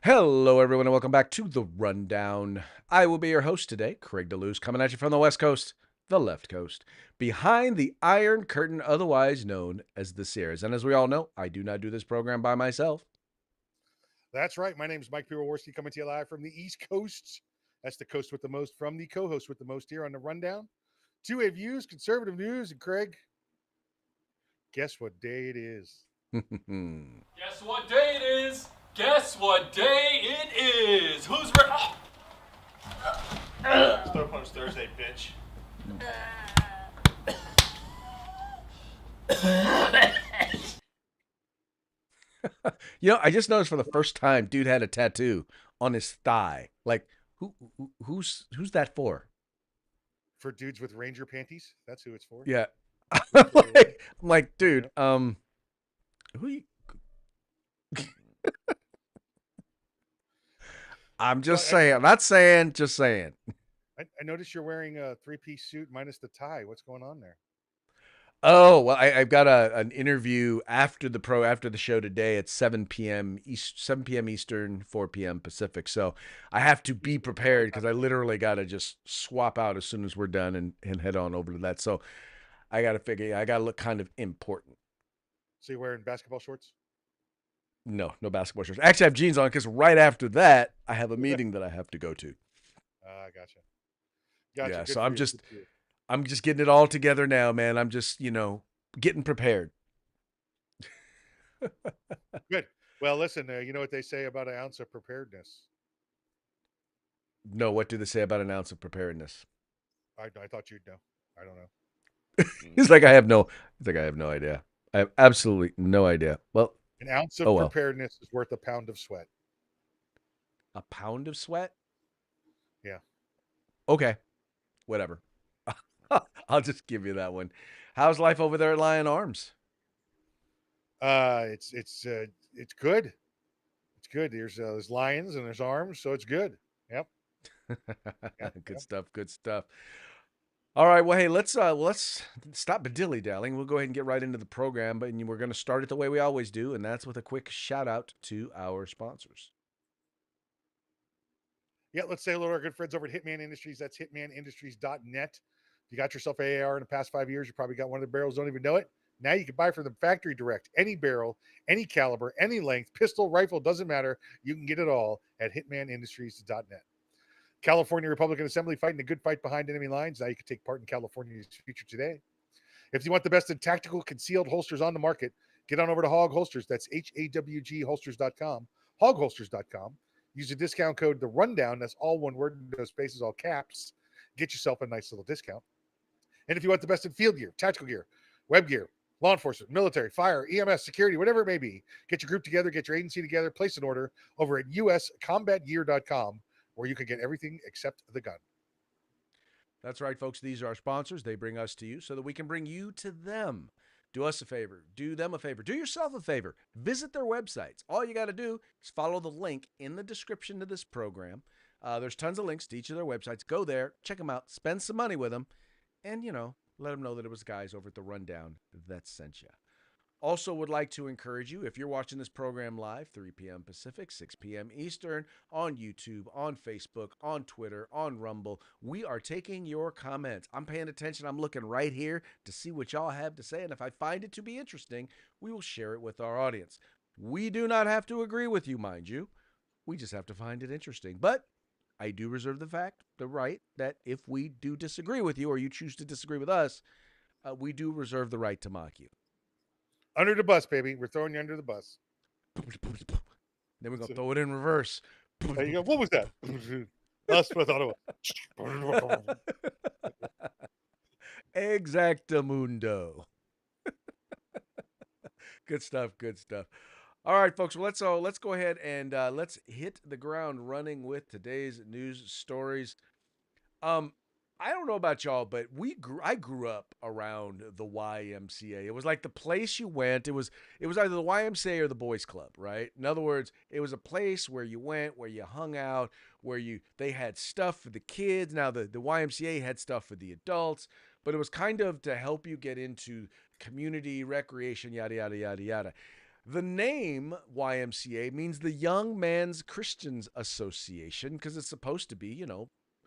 Hello, everyone, and welcome back to The Rundown. I will be your host today, Craig DeLuz, coming at you from the West Coast, the left coast, behind the Iron Curtain, otherwise known as the Sears. And as we all know, I do not do this program by myself. That's right. My name is Mike Piroworski coming to you live from the East Coast. That's the coast with the most from the co-host with the most here on the rundown. Two-way views, conservative news, and Craig, guess what day it is? Guess what day it is? Guess what day it is? Who's ready? Throw punch Thursday, bitch. I just noticed for the first time, dude had a tattoo on his thigh. Like, who's that for? For dudes with Ranger panties, that's who it's for. Yeah. I'm like, dude, who you? I'm just saying, not saying, just saying. I noticed you're wearing a three-piece suit minus the tie. What's going on there? Oh, well, I've got an interview after the show today at 7 p.m. 7 p.m. Eastern, 4 p.m. Pacific. So I have to be prepared because I literally got to just swap out as soon as we're done and head on over to that. So I got to figure, I got to look kind of important. So you're wearing basketball shorts? No basketball shorts. Actually, I have jeans on because right after that, I have a meeting that I have to go to. Gotcha. Yeah, Gotcha. Good so for I'm you. just Good for you. I'm just getting it all together now, man. I'm just, getting prepared. Good. Well, listen, you know what they say about an ounce of preparedness? No, what do they say about an ounce of preparedness? I thought you'd know. I don't know. He's like, I have no idea. I have absolutely no idea. Well, An ounce oh of well. preparedness is worth a pound of sweat. A pound of sweat? Yeah. Okay, whatever. I'll just give you that one. How's life over there at Lion Arms? It's good. It's good. There's lions and there's arms, so it's good. Yep. Yep. Good Yep. stuff. Good stuff. All right. Well, hey, let's stop dilly dallying. We'll go ahead and get right into the program, but we're going to start it the way we always do, and that's with a quick shout out to our sponsors. Yeah. Let's say hello to our good friends over at Hitman Industries. That's hitmanindustries.net. If you got yourself an AR in the past 5 years, you probably got one of the barrels, don't even know it. Now you can buy from them factory direct. Any barrel, any caliber, any length, pistol, rifle, doesn't matter. You can get it all at hitmanindustries.net. California Republican Assembly fighting a good fight behind enemy lines. Now you can take part in California's future today. If you want the best in tactical concealed holsters on the market, get on over to Hog Holsters. That's HAWG holsters.com, hogholsters.com. Use the discount code The Rundown. That's all one word, no spaces, all caps. Get yourself a nice little discount. And if you want the best in field gear, tactical gear, web gear, law enforcement, military, fire, EMS, security, whatever it may be, get your group together, get your agency together, place an order over at uscombatgear.com, where you can get everything except the gun. That's right, folks. These are our sponsors. They bring us to you so that we can bring you to them. Do us a favor. Do them a favor. Do yourself a favor. Visit their websites. All you got to do is follow the link in the description to this program. There's tons of links to each of their websites. Go there, check them out, spend some money with them, and, let them know that it was guys over at The Rundown that sent you. Also, would like to encourage you, if you're watching this program live, 3 p.m. Pacific, 6 p.m. Eastern, on YouTube, on Facebook, on Twitter, on Rumble, we are taking your comments. I'm paying attention. I'm looking right here to see what y'all have to say. And if I find it to be interesting, we will share it with our audience. We do not have to agree with you, mind you. We just have to find it interesting. But I do reserve the right, that if we do disagree with you or you choose to disagree with us, we do reserve the right to mock you. Under the bus, baby. We're throwing you under the bus. Then we're going to throw it in reverse. There you go. What was that? That's what I thought it was. Exactamundo. Good stuff. Good stuff. All right, folks. Well, let's go ahead and let's hit the ground running with today's news stories. Um, I don't know about y'all, but I grew up around the YMCA. It was like the place you went. It was either the YMCA or the boys club, right? In other words, it was a place where you went, where you hung out, they had stuff for the kids. Now the YMCA had stuff for the adults, but it was kind of to help you get into community recreation, yada yada yada yada. The name YMCA means the Young Man's Christians Association because it's supposed to be,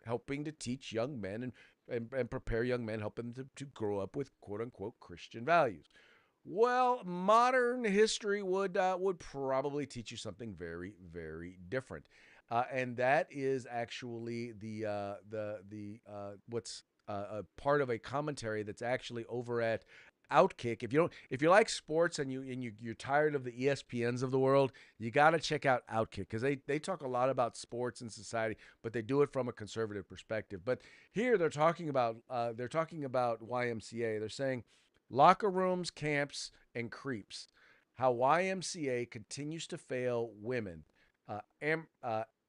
helping to teach young men and prepare young men, helping them to grow up with quote unquote Christian values. Well, modern history would probably teach you something very, very different, and that is actually what's a part of a commentary that's actually over at Outkick. If you like sports and you're tired of the ESPNs of the world, you got to check out Outkick because they talk a lot about sports and society, but they do it from a conservative perspective. But here they're talking about YMCA. They're saying locker rooms, camps, and creeps. How YMCA continues to fail women. And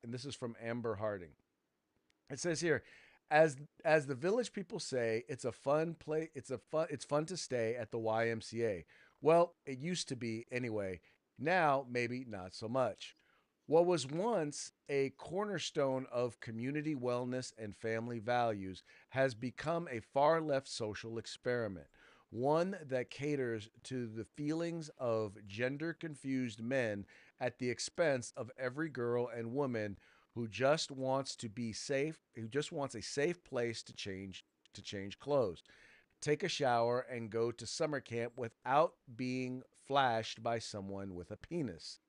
this is from Amber Harding. It says here, as the village people say, it's a fun play. It's fun to stay at the YMCA. Well, it used to be anyway. Now maybe not so much. What was once a cornerstone of community wellness and family values has become a far left social experiment, one that caters to the feelings of gender confused men at the expense of every girl and woman who just wants to be safe, who just wants a safe place to change clothes, take a shower and go to summer camp without being flashed by someone with a penis.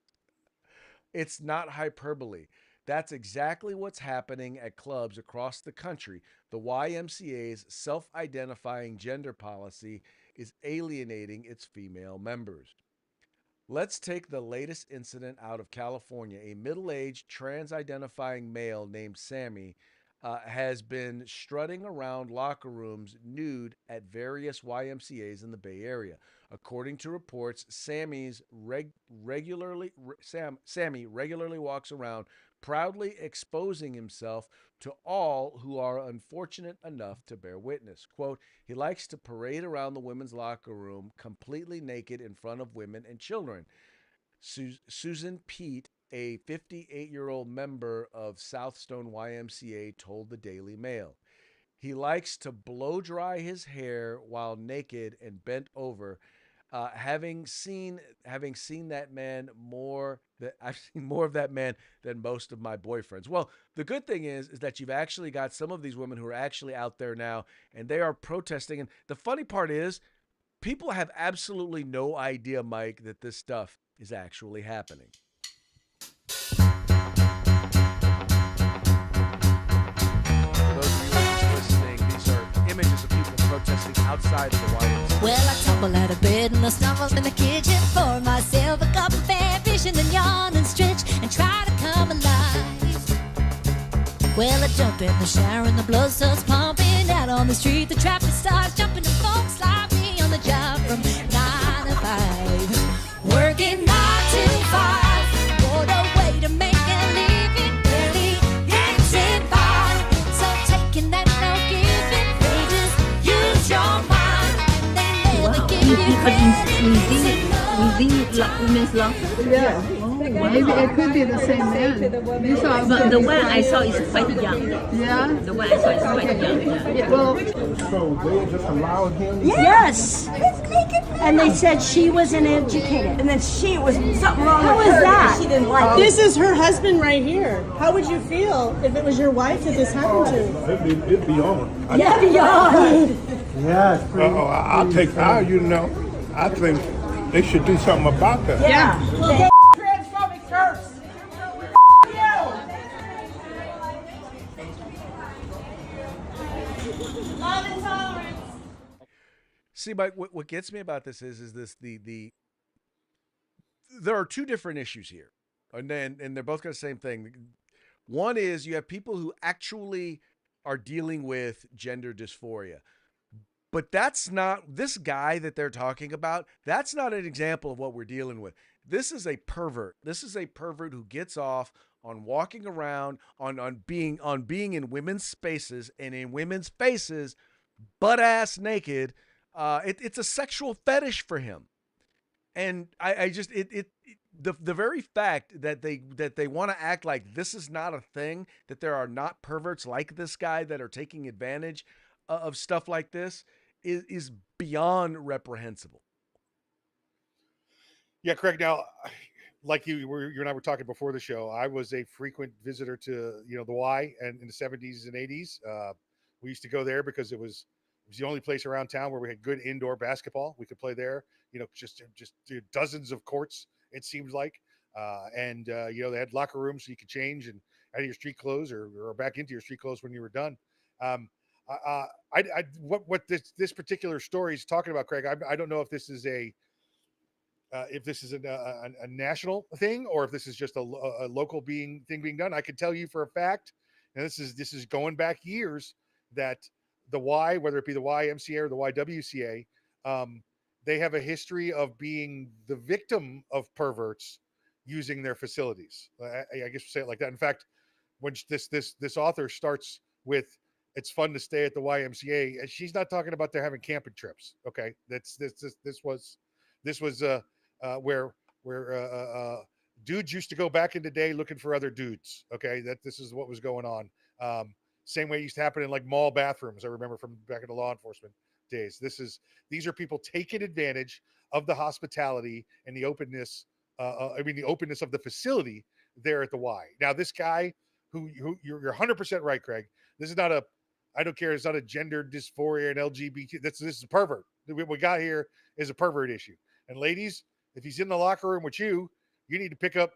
It's not hyperbole. That's exactly what's happening at clubs across the country. The YMCA's self identifying gender policy is alienating its female members. Let's take the latest incident out of California. A middle aged trans identifying male named Sammy has been strutting around locker rooms nude at various YMCAs in the Bay Area. According to reports, Sammy regularly walks around proudly exposing himself to all who are unfortunate enough to bear witness. Quote, he likes to parade around the women's locker room completely naked in front of women and children. Susan Pete, a 58-year-old member of Southstone YMCA, told the Daily Mail. He likes to blow dry his hair while naked and bent over. Having seen that man more, that I've seen more of that man than most of my boyfriends. Well, the good thing is that you've actually got some of these women who are actually out there now, and they are protesting. And the funny part is, people have absolutely no idea, Mike, that this stuff is actually happening. Images of people protesting outside of the YMCA. Well, I tumble out of bed and I stumble in the kitchen for myself a cup of fair fish and then yawn and stretch and try to come alive. Well, I jump in the shower and the blood starts pumping out on the street. The traffic starts jumping and folks like me on the job from 9 to 5. Working 9 to 5. What a way to make a living. Barely getting by. So taking that no giving. Within women's locker? Yeah. Oh, Maybe wow. it could be the same man. You saw But the one I saw is quite young. Yeah? The one I saw is quite young. Yeah, well, So they just allowed him? Yes. And they said she was uneducated. And then she was something wrong with her. How is that? She didn't like This is her husband right here. How would you feel if it was your wife that this happened to? It'd be on. Yeah, beyond. Yeah, it's pretty. I'll take that. I think they should do something about that. Yeah. Transphobic Turks. Love and tolerance. See, Mike, what gets me about this is this there are two different issues here, and they're both got the same thing. One is you have people who actually are dealing with gender dysphoria. But that's not, this guy that they're talking about, that's not an example of what we're dealing with. This is a pervert. This is a pervert who gets off on walking around, on being in women's spaces and in women's faces, butt ass naked. It's a sexual fetish for him. And the very fact that they want to act like this is not a thing, that there are not perverts like this guy that are taking advantage of stuff like this is beyond reprehensible. Yeah, Craig. Now, like you and I were talking before the show, I was a frequent visitor to the Y and in the 70s and 80s. We used to go there because it was the only place around town where we had good indoor basketball. We could play there. Just dozens of courts. It seems like, and they had locker rooms so you could change and out of your street clothes or back into your street clothes when you were done. Um, what this particular story is talking about, Craig? I don't know if this is a national thing or if this is just a local thing being done. I can tell you for a fact, and this is going back years, that the Y, whether it be the YMCA or the YWCA, they have a history of being the victim of perverts using their facilities. I guess we say it like that. In fact, when this author starts with, it's fun to stay at the YMCA, and she's not talking about they're having camping trips. Okay, this was where dudes used to go back in the day looking for other dudes. Okay, this is what was going on. Same way it used to happen in like mall bathrooms. I remember from back in the law enforcement days. These are people taking advantage of the hospitality and the openness. The openness of the facility there at the Y. Now, this guy, who you're 100% right, Craig. This is not a, I don't care. It's not a gender dysphoria and LGBT. This is a pervert. What we got here is a pervert issue. And ladies, if he's in the locker room with you, you need to pick up,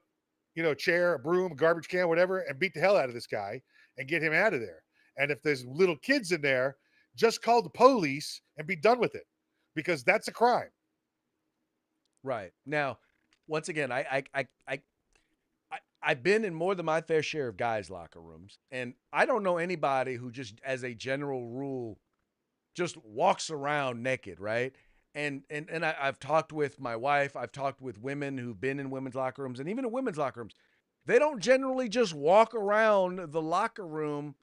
a chair, a broom, a garbage can, whatever, and beat the hell out of this guy and get him out of there. And if there's little kids in there, just call the police and be done with it, because that's a crime. Right. Now, once again, I've been in more than my fair share of guys' locker rooms, and I don't know anybody who just, as a general rule, just walks around naked, right? I've talked with my wife. I've talked with women who've been in women's locker rooms, and even in women's locker rooms, they don't generally just walk around the locker room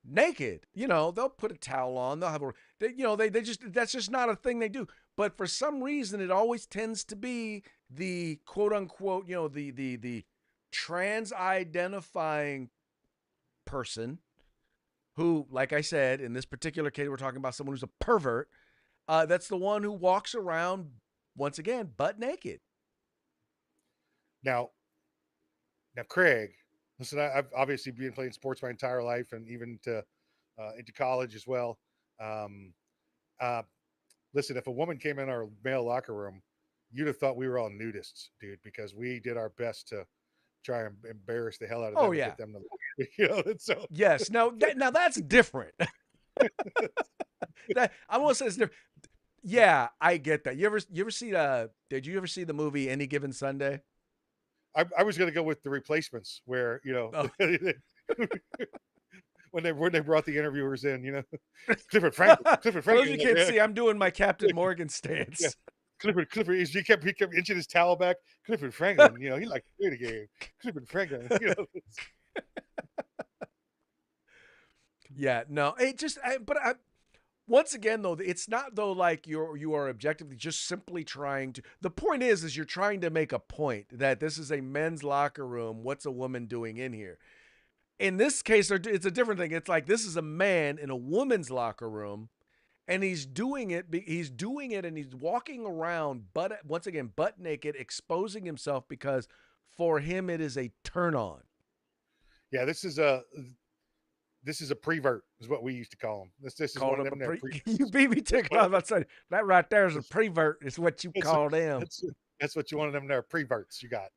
naked. They'll put a towel on. They'll have they just, that's just not a thing they do. But for some reason, it always tends to be the quote unquote, the trans identifying person who, like I said, in this particular case, we're talking about someone who's a pervert. That's the one who walks around, once again, butt naked. Now, Craig, listen, I've obviously been playing sports my entire life, and even into college as well. Listen, if a woman came in our male locker room, you'd have thought we were all nudists, dude, because we did our best to try and embarrass the hell out of them. Oh, yeah. And get them to, so. Yes. Now that's different. I won't say it's different. Yeah, I get that. You ever see did you ever see the movie Any Given Sunday? I was going to go with The Replacements, where when they brought the interviewers in, Clifford Franklin. For those you can't see, I'm doing my Captain Morgan stance. Yeah. Clifford, he kept inching his towel back. Clifford Franklin, he liked to play the game. Clifford Franklin, Yeah, no, once again though, it's not though like you are objectively just simply trying to. The point is you're trying to make a point that this is a men's locker room. What's a woman doing in here? In this case, it's a different thing. It's like this is a man in a woman's locker room, and he's doing it, and he's walking around, once again, butt naked, exposing himself because for him it is a turn on. Yeah, this is a prevert, is what we used to call them. This is one of them. You beat me to it. I was about to say that right there is a prevert. Is what you call them. That's what you wanted them there. Preverts. You got.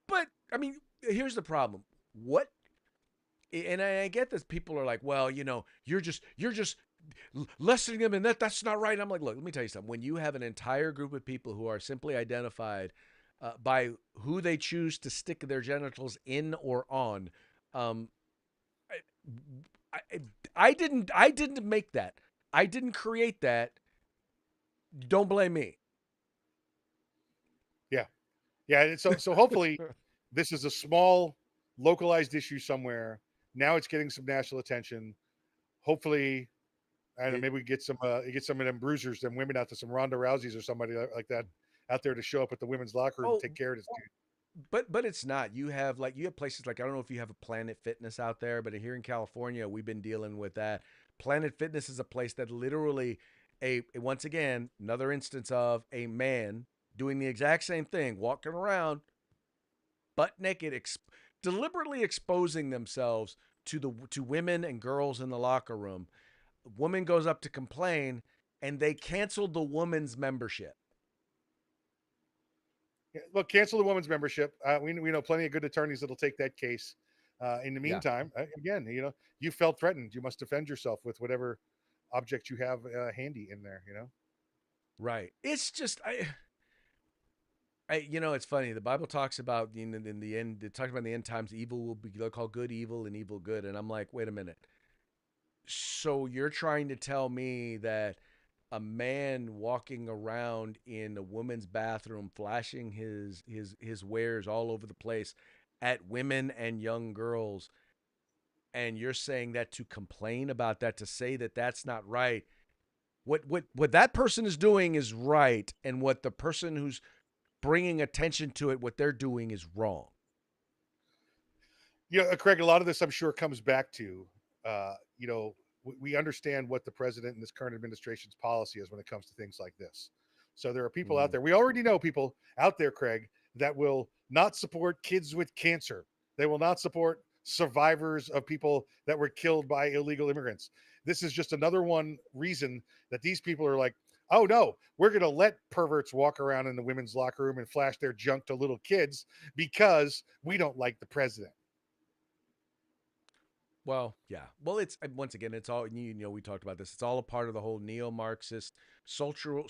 But I mean, here's the problem. And I get this. People are like, well, you're just lessening them, and that's not right. I'm like, look, let me tell you something. When you have an entire group of people who are simply identified by who they choose to stick their genitals in or on, I didn't make that. I didn't create that. Don't blame me. Yeah. So hopefully, this is a small, localized issue somewhere. Now it's getting some national attention. Hopefully, I don't know, maybe we get some of them bruisers, them women out to some Ronda Rouseys or somebody like that out there to show up at the women's locker room and take care of this dude. But it's not. You have places like, I don't know if you have a Planet Fitness out there, but here in California, we've been dealing with that. Planet Fitness is a place that literally once again, another instance of a man doing the exact same thing, walking around butt naked, deliberately exposing themselves to women and girls in the locker room. Woman goes up to complain, and they canceled the woman's membership. Yeah, look, cancel the woman's membership. We know plenty of good attorneys that'll take that case. In the meantime, again, you felt threatened. You must defend yourself with whatever object you have handy in there. Right. It's just it's funny. The Bible talks about in the end. It talks about in the end times, evil will be they'll call good evil and evil good. And I'm like, wait a minute. So you're trying to tell me that a man walking around in a woman's bathroom, flashing his wares all over the place at women and young girls, and you're saying that to complain about that, to say that that's not right? What that person is doing is right, and what the person who's bringing attention to it, what they're doing is wrong. Craig, a lot of this I'm sure comes back to, we understand what the president and this current administration's policy is when it comes to things like this. So there are people out there. We already know people out there, Craig, that will not support kids with cancer. They will not support survivors of people that were killed by illegal immigrants. This is just another one reason that these people are like, oh no, we're going to let perverts walk around in the women's locker room and flash their junk to little kids because we don't like the president. Well, yeah. Well, it's once again, it's all we talked about this. It's all a part of the whole neo-Marxist cultural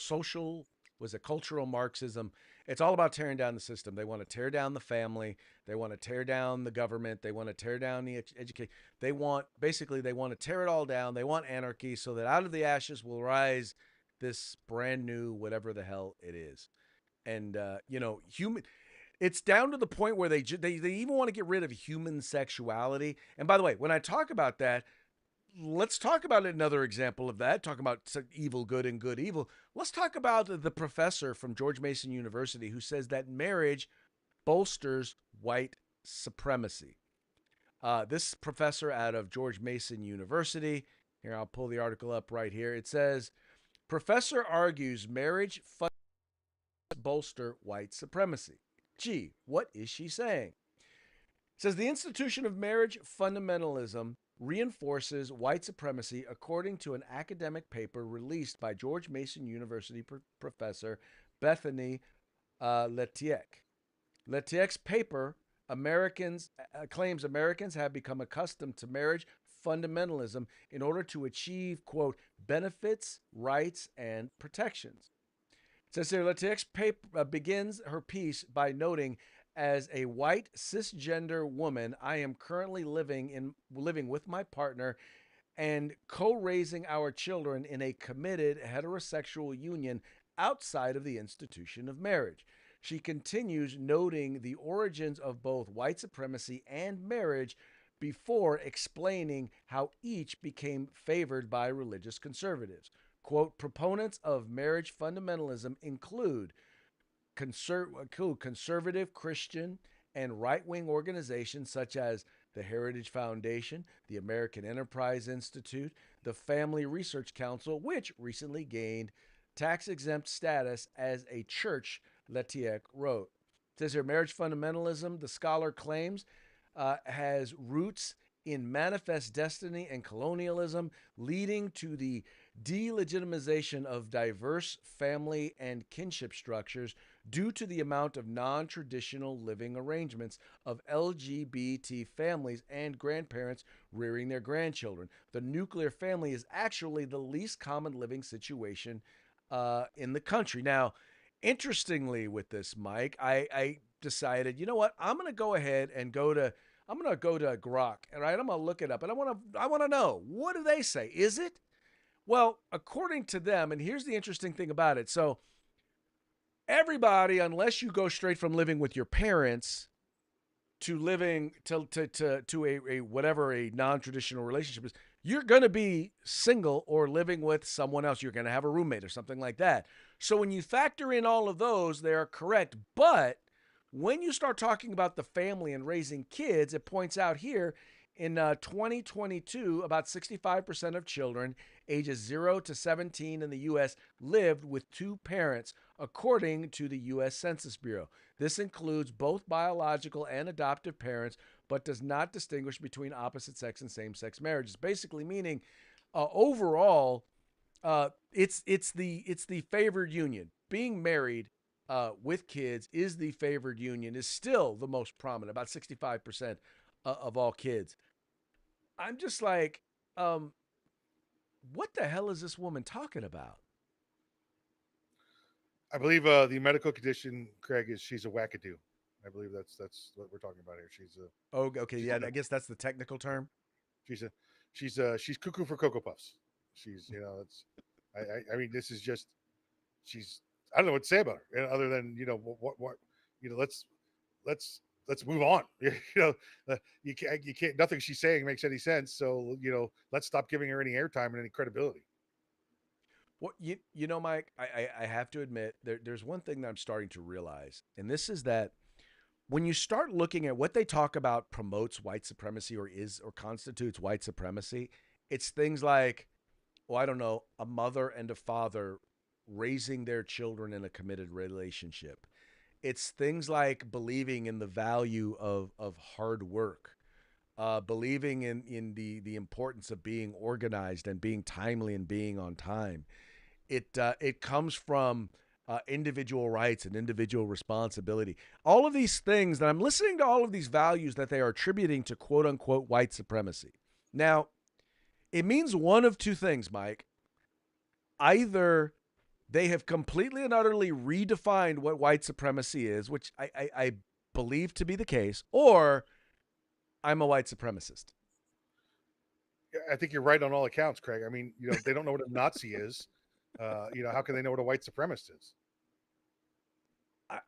Marxism. It's all about tearing down the system. They want to tear down the family. They want to tear down the government. They want to tear down the education. They want to tear it all down. They want anarchy, so that out of the ashes will rise this brand new whatever the hell it is. And human. It's down to the point where they even want to get rid of human sexuality. And by the way, when I talk about that, let's talk about another example of that. Talking about evil good and good evil. Let's talk about the professor from George Mason University who says that marriage bolsters white supremacy. This professor out of George Mason University. Here, I'll pull the article up right here. It says, professor argues marriage bolster white supremacy. Gee, what is she saying? It says the institution of marriage fundamentalism reinforces white supremacy according to an academic paper released by George Mason University professor Bethany Letiek. Letiek's paper claims Americans have become accustomed to marriage fundamentalism in order to achieve, quote, benefits, rights, and protections. It says here, Letiek's paper begins her piece by noting, as a white cisgender woman, I am currently living with my partner and co-raising our children in a committed heterosexual union outside of the institution of marriage. She continues, noting the origins of both white supremacy and marriage before explaining how each became favored by religious conservatives. Quote, proponents of marriage fundamentalism include conservative Christian and right-wing organizations such as the Heritage Foundation, the American Enterprise Institute, the Family Research Council, which recently gained tax-exempt status as a church, Letiek wrote. It says here, marriage fundamentalism, the scholar claims, has roots in manifest destiny and colonialism, leading to the delegitimization of diverse family and kinship structures due to the amount of non-traditional living arrangements of LGBT families and grandparents rearing their grandchildren. The nuclear family is actually the least common living situation in the country. Now, interestingly with this, Mike, I decided, you know what? I'm going to go ahead and go to Grok, all right? I'm going to look it up, and I want to know, what do they say? Is it? Well, according to them, and here's the interesting thing about it. So everybody, unless you go straight from living with your parents to living to a whatever a non-traditional relationship is, you're going to be single or living with someone else. You're going to have a roommate or something like that. So when you factor in all of those, they are correct. But when you start talking about the family and raising kids, it points out here, In 2022, about 65% of children ages 0 to 17 in the U.S. lived with two parents, according to the U.S. Census Bureau. This includes both biological and adoptive parents, but does not distinguish between opposite sex and same sex marriages. Basically, meaning overall, it's the favored union. Being married with kids is the favored union. Is still the most prominent. About 65% of all kids. I'm just like, um, what the hell is this woman talking about? I believe the medical condition, Craig, is she's a wackadoo. I believe that's what we're talking about here. Oh, okay, She's yeah, a I guess that's the technical term. she's a she's cuckoo for cocoa puffs. She's it's I mean this is just she's I don't know what to say about her other than what let's move on. You can't nothing she's saying makes any sense. So let's stop giving her any airtime and any credibility. Well, Mike, I have to admit there's one thing that I'm starting to realize, and this is that when you start looking at what they talk about promotes white supremacy or constitutes white supremacy, it's things like, well, I don't know, a mother and a father raising their children in a committed relationship. It's things like believing in the value of hard work, believing in the importance of being organized and being timely and being on time. It comes from individual rights and individual responsibility. All of these things that I'm listening to, all of these values that they are attributing to quote unquote white supremacy. Now, it means one of two things, Mike. Either they have completely and utterly redefined what white supremacy is, which I believe to be the case, or I'm a white supremacist. I think you're right on all accounts, Craig. I mean, they don't know what a Nazi is. How can they know what a white supremacist is?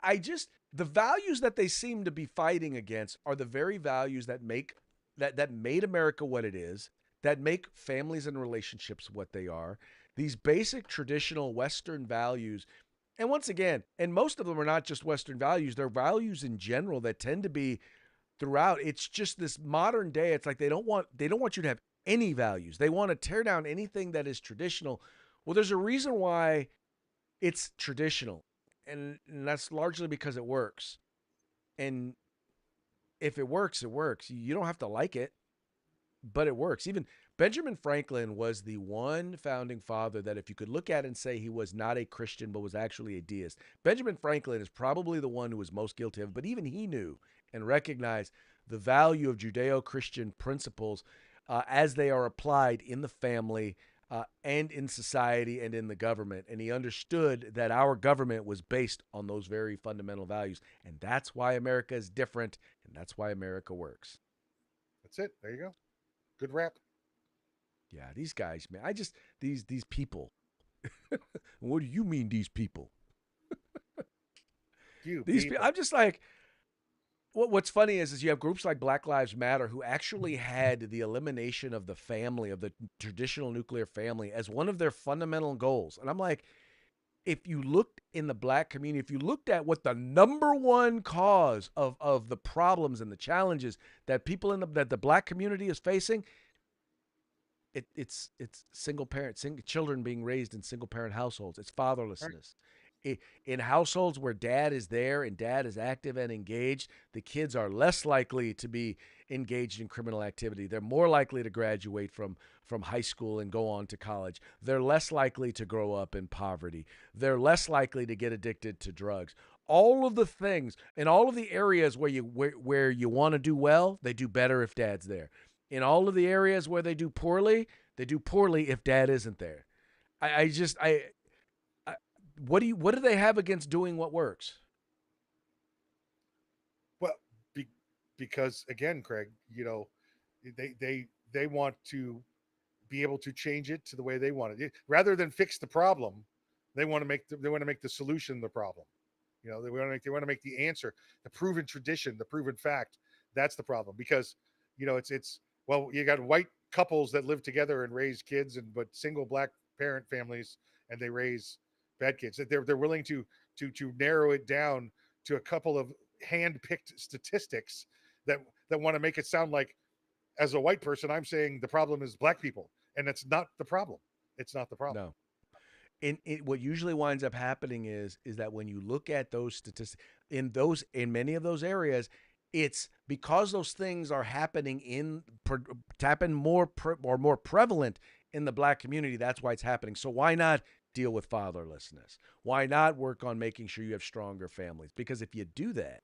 I just the values that they seem to be fighting against are the very values that make that made America what it is, that make families and relationships what they are. These basic traditional Western values. And once again, and most of them are not just Western values, they're values in general that tend to be throughout. It's just this modern day, it's like they don't want you to have any values. They want to tear down anything that is traditional. Well, there's a reason why it's traditional. And that's largely because it works. And if it works, it works. You don't have to like it, but it works. Even Benjamin Franklin was the one founding father that if you could look at and say he was not a Christian but was actually a deist, Benjamin Franklin is probably the one who was most guilty of it. But even he knew and recognized the value of Judeo-Christian principles as they are applied in the family and in society and in the government. And he understood that our government was based on those very fundamental values. And that's why America is different. And that's why America works. That's it. There you go. Good rap. Yeah, these guys, man. These people. What do you mean, these people? These people. I'm just like, what's funny is you have groups like Black Lives Matter who actually had the elimination of the family, of the traditional nuclear family, as one of their fundamental goals. And I'm like, if you looked in the black community, if you looked at what the number one cause of the problems and the challenges that that the black community is facing, it's single parent, children being raised in single parent households. It's fatherlessness. In households where dad is there and dad is active and engaged, the kids are less likely to be engaged in criminal activity. They're more likely to graduate from high school and go on to college. They're less likely to grow up in poverty. They're less likely to get addicted to drugs. All of the things in all of the areas where you want to do well, they do better if dad's there. In all of the areas where they do poorly if dad isn't there. What do they have against doing what works? Well, because again, Craig, they want to be able to change it to the way they want it rather than fix the problem. They want to make the solution the problem. They want to make the answer, the proven tradition, the proven fact. That's the problem because it's well, you got white couples that live together and raise kids, but single black parent families, and they raise bad kids. That they're willing to narrow it down to a couple of hand-picked statistics that want to make it sound like as a white person, I'm saying the problem is black people, and that's not the problem. It's not the problem. No. What usually winds up happening is that when you look at those statistics in many of those areas, it's because those things are happening happen more more prevalent in the black community. That's why it's happening. So why not deal with fatherlessness? Why not work on making sure you have stronger families? Because if you do that,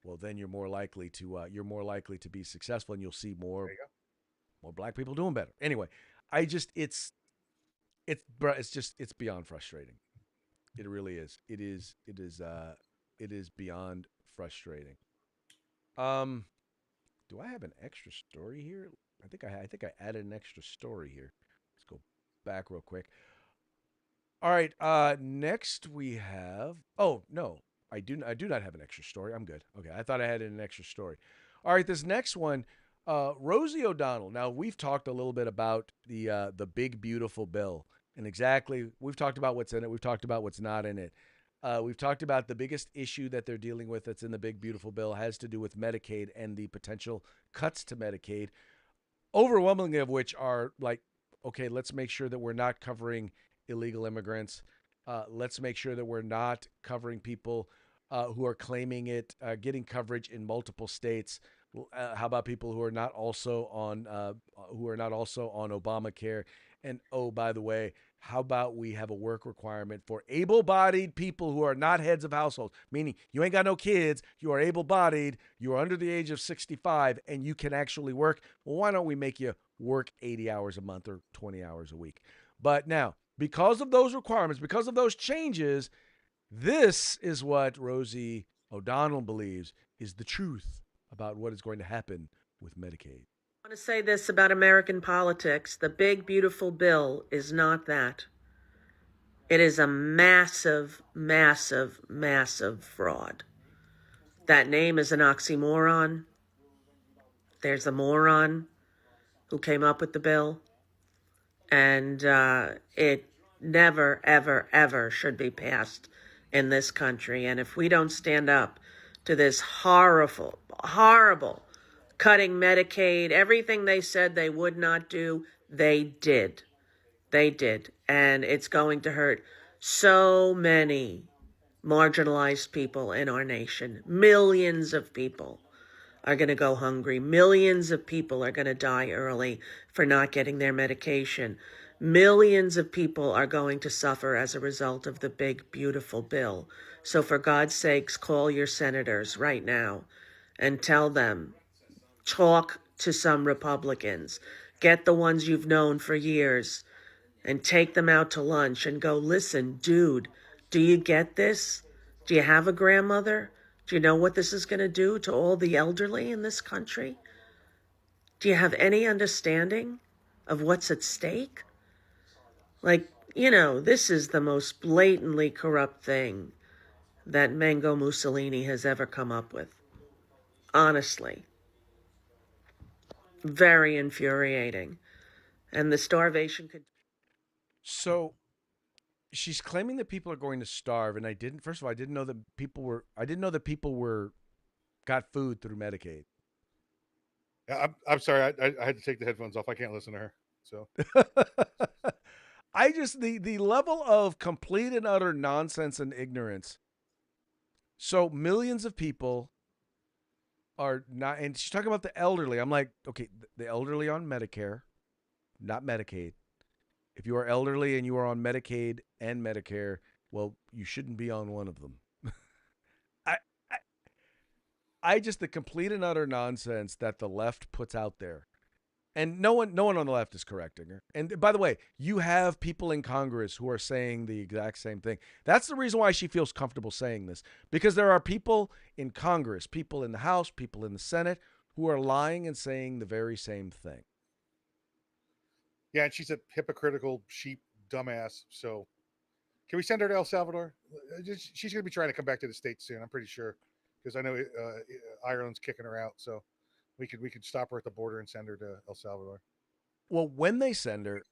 well, then you're more likely to be successful, and you'll see more black people doing better. Anyway, I just it's beyond frustrating. It really is. It is beyond frustrating. Do I have an extra story here? I think I added an extra story here. Let's go back real quick. All right, next we have oh no, I do not have an extra story. I'm good. Okay, I thought I had an extra story. All right, this next one, Rosie O'Donnell. Now we've talked a little bit about the big beautiful bill, and exactly we've talked about what's in it. We've talked about what's not in it. We've talked about the biggest issue that they're dealing with that's in the big beautiful bill has to do with Medicaid and the potential cuts to Medicaid, overwhelmingly of which are like, okay, let's make sure that we're not covering illegal immigrants. Let's make sure that we're not covering people who are claiming it, getting coverage in multiple states. How about people who are not also on Obamacare? And oh, by the way, how about we have a work requirement for able-bodied people who are not heads of households, meaning you ain't got no kids, you are able-bodied, you are under the age of 65, and you can actually work. Well, why don't we make you work 80 hours a month or 20 hours a week? But now, because of those requirements, because of those changes, this is what Rosie O'Donnell believes is the truth about what is going to happen with Medicaid. I want to say this about American politics. The big, beautiful bill is not that. It is a massive, massive, massive fraud. That name is an oxymoron. There's a moron who came up with the bill. And it never, ever, ever should be passed in this country. And if we don't stand up to this horrible cutting Medicaid, everything they said they would not do, they did. They did. And it's going to hurt so many marginalized people in our nation. Millions of people are going to go hungry. Millions of people are going to die early for not getting their medication. Millions of people are going to suffer as a result of the big, beautiful bill. So for God's sakes, call your senators right now and tell them, talk to some Republicans, get the ones you've known for years and take them out to lunch and go, listen, dude, do you get this? Do you have a grandmother? Do you know what this is going to do to all the elderly in this country? Do you have any understanding of what's at stake? Like, this is the most blatantly corrupt thing that Mango Mussolini has ever come up with. Honestly. Very infuriating. And the starvation could... So she's claiming that people are going to starve, and I didn't know that people were got food through Medicaid. Yeah, I'm sorry. I had to take the headphones off. I can't listen to her. So I just the level of complete and utter nonsense and ignorance. So millions of people are not, and she's talking about the elderly. I'm like, okay, the elderly on Medicare, not Medicaid. If you are elderly and you are on Medicaid and Medicare, well, you shouldn't be on one of them. I just the complete and utter nonsense that the left puts out there. And no one on the left is correcting her. And by the way, you have people in Congress who are saying the exact same thing. That's the reason why she feels comfortable saying this, because there are people in Congress, people in the House, people in the Senate who are lying and saying the very same thing. Yeah, and she's a hypocritical sheep dumbass. So can we send her to El Salvador? She's going to be trying to come back to the States soon, I'm pretty sure, because I know Ireland's kicking her out. So we could stop her at the border and send her to El Salvador. Well, when they send her,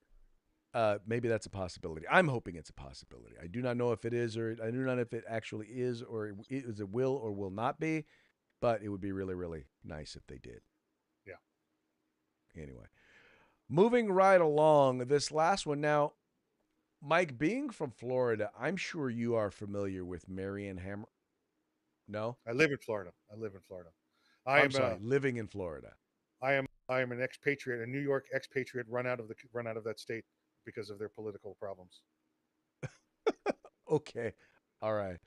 maybe that's a possibility. I'm hoping it's a possibility. I do not know if it is, or I do not know if it actually is, or it will or will not be. But it would be really, really nice if they did. Yeah. Anyway, moving right along, this last one now, Mike, being from Florida, I'm sure you are familiar with Marion Hammer. No, I live in Florida. I live in Florida. I'm sorry, living in Florida. I am an expatriate, a New York expatriate run out of that state because of their political problems. Okay, all right.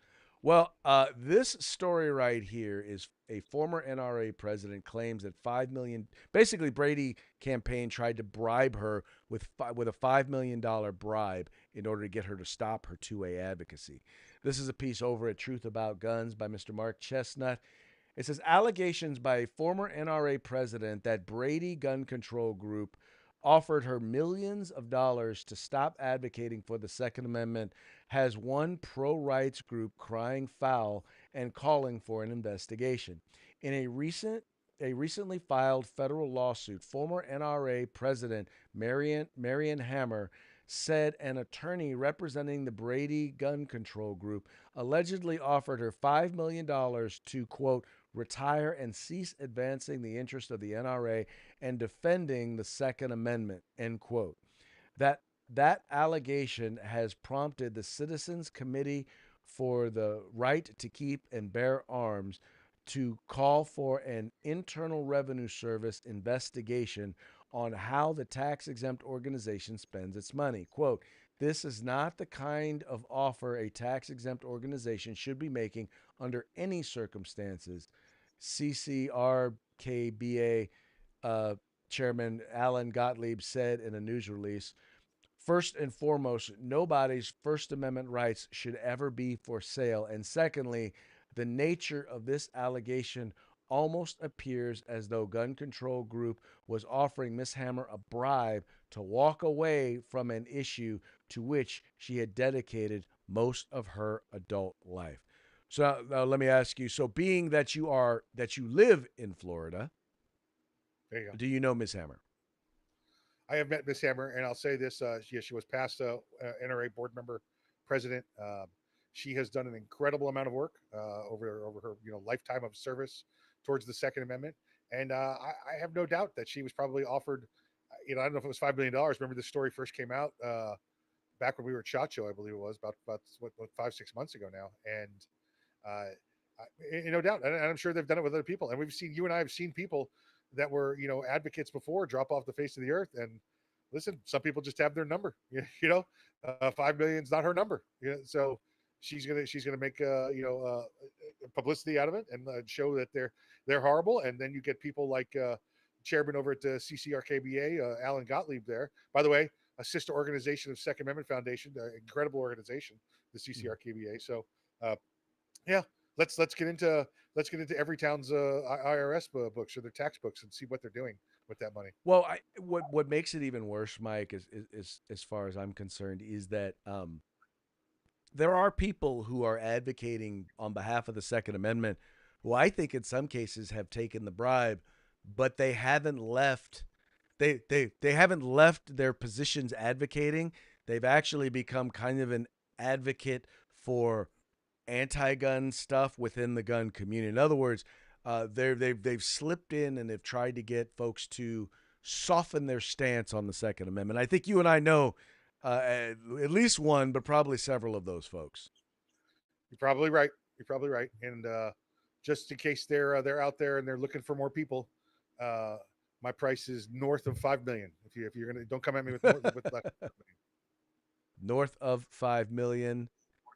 Well, this story right here is a former NRA president claims that 5 million. Basically, Brady campaign tried to bribe her with a $5 million bribe in order to get her to stop her 2A advocacy. This is a piece over at Truth About Guns by Mr. Mark Chestnut. It says allegations by a former NRA president that Brady Gun Control Group offered her millions of dollars to stop advocating for the Second Amendment has one pro-rights group crying foul and calling for an investigation. In a recently filed federal lawsuit, former NRA president Marion Hammer said an attorney representing the Brady Gun Control Group allegedly offered her $5 million to, quote, retire and cease advancing the interest of the NRA and defending the Second Amendment, end quote. That allegation has prompted the Citizens Committee for the Right to Keep and Bear Arms to call for an Internal Revenue Service investigation on how the tax exempt organization spends its money. Quote, this is not the kind of offer a tax exempt organization should be making under any circumstances, CCRKBA Chairman Alan Gottlieb said in a news release. First and foremost, nobody's First Amendment rights should ever be for sale. And secondly, the nature of this allegation almost appears as though Gun Control Group was offering Miss Hammer a bribe to walk away from an issue to which she had dedicated most of her adult life. So now let me ask you, so being that you live in Florida, there you go. Do you know Miss Hammer? I have met Miss Hammer, and I'll say this: she was past NRA board member, president. She has done an incredible amount of work over her lifetime of service towards the Second Amendment, and I have no doubt that she was probably offered. I don't know if it was $5 million. Remember, this story first came out back when we were at SHOT Show, I believe it was about 5-6 months ago now, and no doubt, and I'm sure they've done it with other people, and you and I have seen people that were advocates before drop off the face of the earth. And listen, some people just have their number. 5 million is not her number. So she's gonna make publicity out of it and show that they're horrible. And then you get people like chairman over at the CCRKBA, Alan Gottlieb. There, by the way, a sister organization of Second Amendment Foundation, incredible organization, the CCRKBA. So yeah. Let's get into every town's IRS books or their tax books and see what they're doing with that money. Well, what makes it even worse, Mike, is as far as I'm concerned, is that there are people who are advocating on behalf of the Second Amendment, who I think in some cases have taken the bribe, but they haven't left. They haven't left their positions advocating. They've actually become kind of an advocate for anti-gun stuff within the gun community. In other words, they've slipped in and they've tried to get folks to soften their stance on the Second Amendment. I think you and I know at least one, but probably several of those folks. You're probably right. And just in case they're out there and they're looking for more people, my price is north of 5 million. If you're gonna, don't come at me with less. North of 5 million.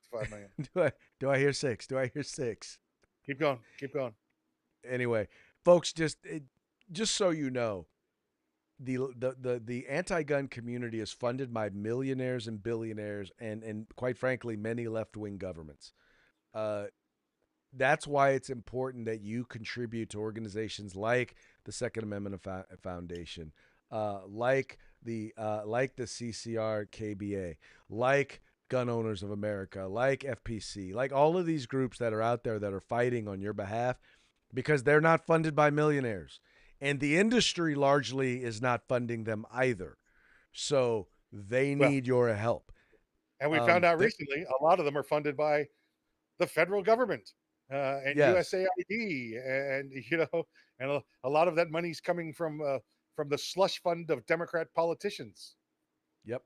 5 million. Do I hear 6? Do I hear 6? Keep going. Anyway, folks, just so you know, the anti-gun community is funded by millionaires and billionaires and quite frankly many left-wing governments. That's why it's important that you contribute to organizations like the Second Amendment Foundation, like the CCRKBA, like Gun Owners of America, like FPC, like all of these groups that are out there that are fighting on your behalf, because they're not funded by millionaires. And the industry largely is not funding them either. So they need your help. And we found out recently, a lot of them are funded by the federal government and USAID. And, and a lot of that money's coming from from the slush fund of Democrat politicians. Yep,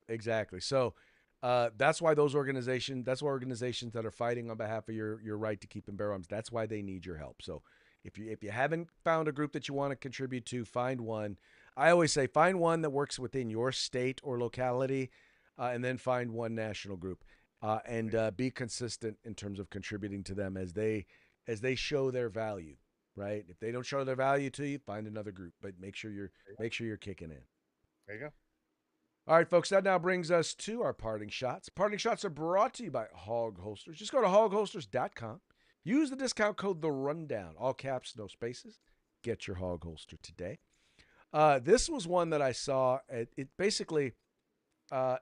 exactly. So that's why organizations that are fighting on behalf of your right to keep and bear arms, that's why they need your help. So if you haven't found a group that you want to contribute to, find one. I always say find one that works within your state or locality, and then find one national group, and be consistent in terms of contributing to them as they show their value. Right? If they don't show their value to you, find another group, but make sure you're kicking in. There you go. All right, folks, that now brings us to our parting shots. Parting shots are brought to you by Hog Holsters. Just go to hogholsters.com. Use the discount code The Rundown, all caps, no spaces. Get your Hog Holster today. This was one that I saw. It basically, well,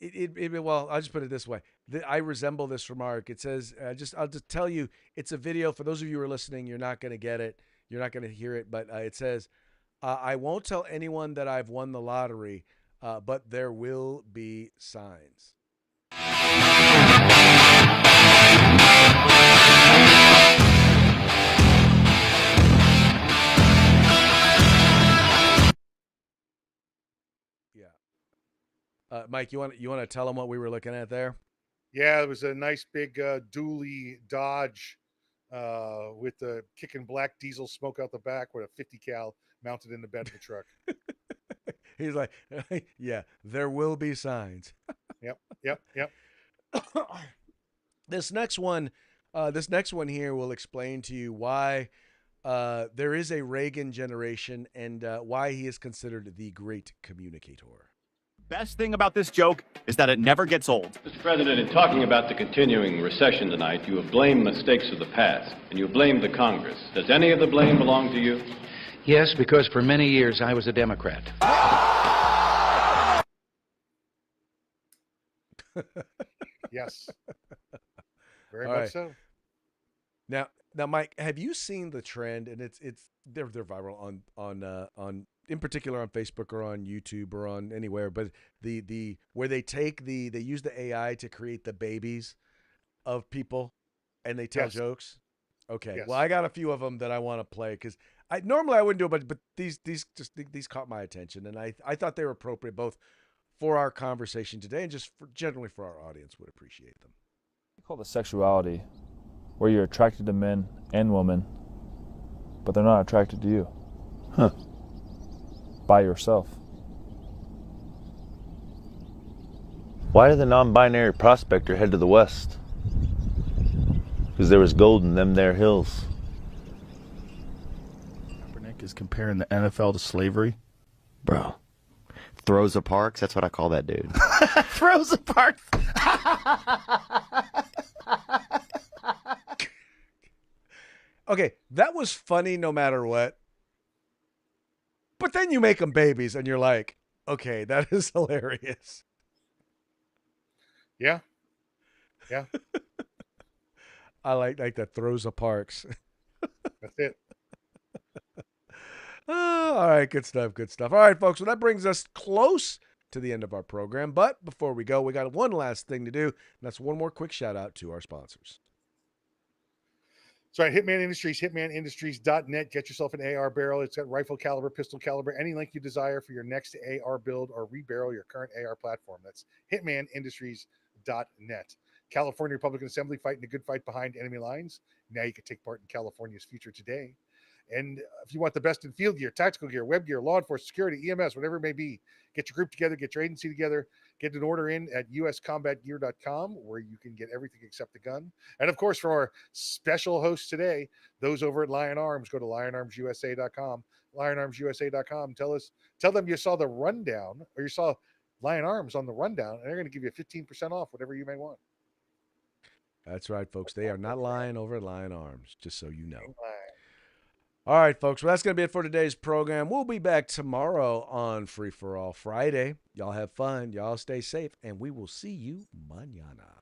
I'll just put it this way. I resemble this remark. It says, I'll just tell you, it's a video. For those of you who are listening, you're not going to get it. You're not going to hear it, but it says, I won't tell anyone that I've won the lottery, but there will be signs. Yeah. Mike, you want to tell them what we were looking at there? Yeah, it was a nice big dually Dodge with the kicking black diesel smoke out the back with a 50 cal mounted in the bed of the truck. He's like, yeah, there will be signs. Yep. This next one here will explain to you why there is a Reagan generation and why he is considered the great communicator. Best thing about this joke is that it never gets old. Mr. President, in talking about the continuing recession tonight, you have blamed mistakes of the past, and you have blamed the Congress. Does any of the blame belong to you? Yes, because for many years I was a Democrat. Yes. Very much so. Now, Mike, have you seen the trend? And they're viral on in particular on Facebook or on YouTube or on anywhere. But the where they use the AI to create the babies of people, and they tell jokes. Okay, yes. Well, I got a few of them that I want to play because normally I wouldn't do it, but these caught my attention, and I thought they were appropriate both for our conversation today and just generally for our audience would appreciate them. I call it sexuality, where you're attracted to men and women, but they're not attracted to you. Huh. By yourself. Why did the non-binary prospector head to the west? Because there was gold in them there hills. Kaepernick is comparing the NFL to slavery. Bro. Rosa Parks, that's what I call that dude. Rosa Parks. Okay, that was funny no matter what. But then you make them babies and you're like, okay, that is hilarious. Yeah. I like that Rosa Parks. That's it. All right, good stuff. All right, folks. Well, that brings us close to the end of our program. But before we go, we got one last thing to do, and that's one more quick shout out to our sponsors. That's right. Hitman Industries, hitmanindustries.net. Get yourself an AR barrel. It's got rifle caliber, pistol caliber, any length you desire for your next AR build or rebarrel your current AR platform. That's hitmanindustries.net. California Republican Assembly fighting a good fight behind enemy lines. Now you can take part in California's future today. And if you want the best in field gear, tactical gear, web gear, law enforcement, security, EMS, whatever it may be, get your group together, get your agency together, get an order in at uscombatgear.com where you can get everything except the gun. And of course, for our special hosts today, those over at Lion Arms, go to lionarmsusa.com, lionarmsusa.com. Tell them you saw the rundown or you saw Lion Arms on the rundown, and they're going to give you 15% off whatever you may want. That's right, folks. They are not lying over at Lion Arms, just so you know. All right, folks. Well, that's going to be it for today's program. We'll be back tomorrow on Free for All Friday. Y'all have fun. Y'all stay safe, and we will see you mañana.